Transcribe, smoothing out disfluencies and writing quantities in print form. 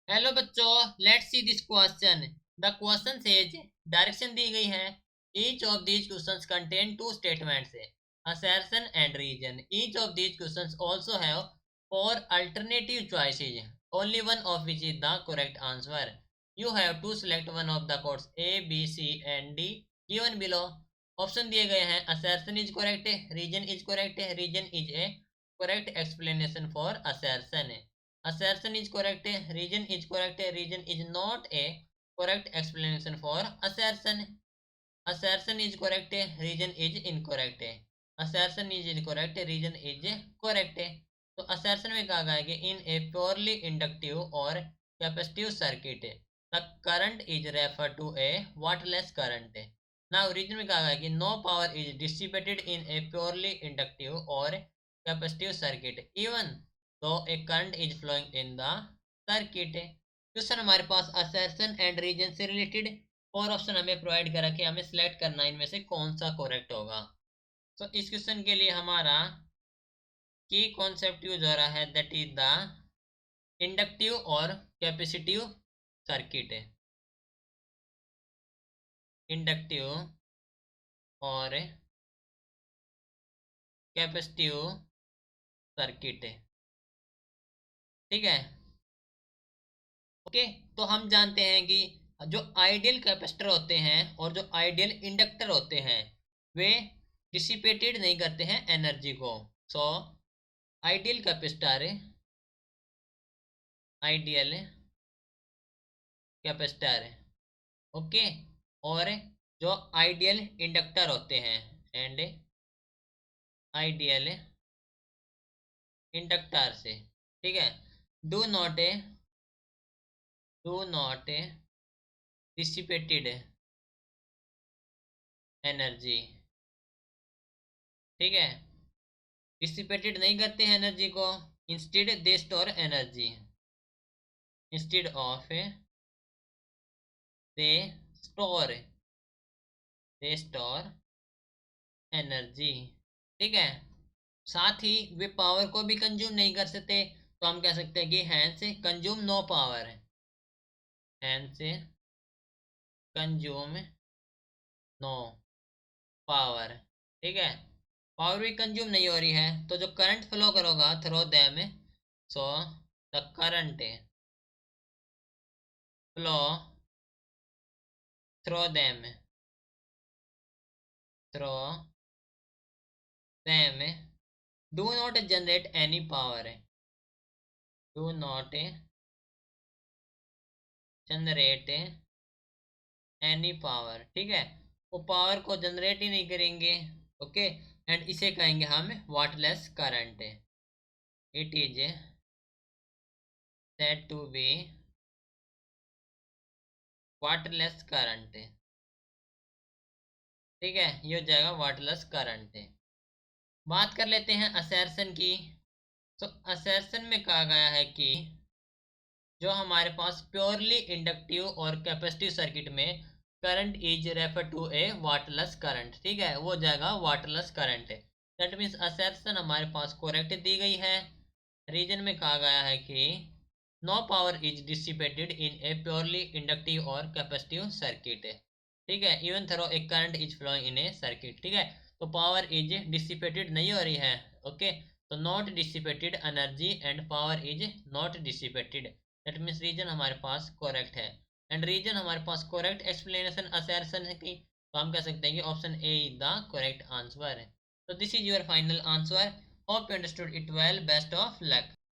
Hello बच्चों, let's see this question. The question says, direction दी गई है। Each of these questions contain two statements, assertion and region. Each of these questions also have four alternative choices, only one of which is the correct answer. You have to select one of the codes A, B, C and D given below. Option दिए गए हैं, assertion is correct, region is correct, region is a correct explanation for assertion. Assertion is correct, region is correct, region is not a correct explanation for assertion. Assertion is correct, region is incorrect. Assertion is incorrect, region is correct. तो assertion में कहा गया कि in a purely inductive or capacitive circuit the current is referred to a wattless current. Now region में कहा गया कि no power is dissipated in a purely inductive or capacitive circuit even though a current is flowing in the circuit. Question हमारे पास assertion and region से related और option हमें provide करा कि हमें सिलेक्ट करना है इनमें से कौन सा करेक्ट होगा। तो इस क्वेश्चन के लिए हमारा की कॉन्सेप्ट यूज हो रहा है, दैट इज द इंडक्टिव और कैपेसिटिव सर्किट है। इंडक्टिव और कैपेसिटिव सर्किट है, ठीक है। ओके, तो हम जानते हैं कि जो आइडियल कैपेसिटर होते हैं और जो आइडियल इंडक्टर होते हैं वे डिसिपेटेड नहीं करते हैं एनर्जी को। So ideal capacitor, ideal capacitor, okay, और जो आइडियल इंडक्टर होते हैं एंड आइडियल इंडक्टर से, ठीक है, डू नॉट डिसिपेटेड एनर्जी, ठीक है, डिसिपेटेड नहीं करते हैं एनर्जी को, instead they store energy, instead of they store energy, ठीक है। साथ ही वे पावर को भी कंज्यूम नहीं कर सकते, तो हम कह सकते हैं कि hence consume no power, hence consume no power, ठीक है। पावर भी कंज्यूम नहीं हो रही है, तो जो करंट फ्लो करोगा through them, so the current flow through them, through them do not generate any power, do not generate any power, ठीक है, वो पावर को जनरेट ही नहीं करेंगे। ओके, एंड इसे कहेंगे हम wattless current. It is said to be wattless current, ठीक है, ये हो जाएगा वाटलेस करंट। बात कर लेते हैं असर्शन की। तो असर्शन में कहा गया है कि जो हमारे पास प्योरली इंडक्टिव और कैपेसिटिव सर्किट में current is refer to a waterless current, ठीक है, वो जाएगा waterless current. That means assertion हमारे पास करेक्ट दी गई है। रीजन में कहा गया है कि no power is dissipated in a purely inductive और कैपेसिटिव सर्किट, ठीक है, even through a current is flowing in a circuit, ठीक है। तो पावर इज डिसिपेटेड नहीं हो रही है, ओके, तो not dissipated energy and power is not dissipated, that means reason हमारे पास करेक्ट है। एंड रीजन हमारे पास करेक्ट एक्सप्लेनेशन असर्शन है कि, तो हम कह सकते हैं कि option A is the correct answer है। तो this is your final answer. Hope you understood it well, best of luck.